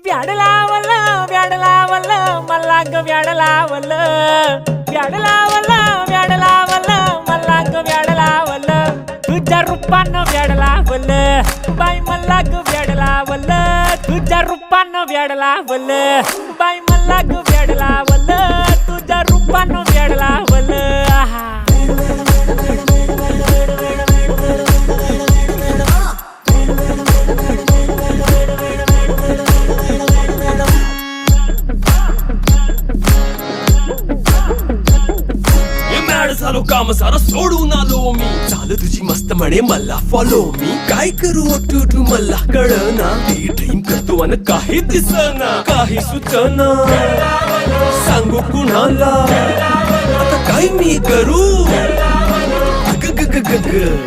व्याड लावलं व्याड लावलं मला ग व्याड लावलं व्याड लावलं व्याड लावलं मला ग व्याड लावलं तुझ्या रूपानं व्याड लावलं बाई मला ग व्याड लावलं तुझ्या रूपानं व्याड लावलं बाई मला ग व्याड लावलं तुझ्या रूपानं व्याड लावलं आहा झालो काम सारं सोडून आलो मी चाल तुझी मस्त म्हणे मला फॉलो मी काय करू टू मला कळना ती ड्रीम करतो आणि काही दिसना काही सुचना सांगू कुणाला आता काय मी करू ग ग ग ग ग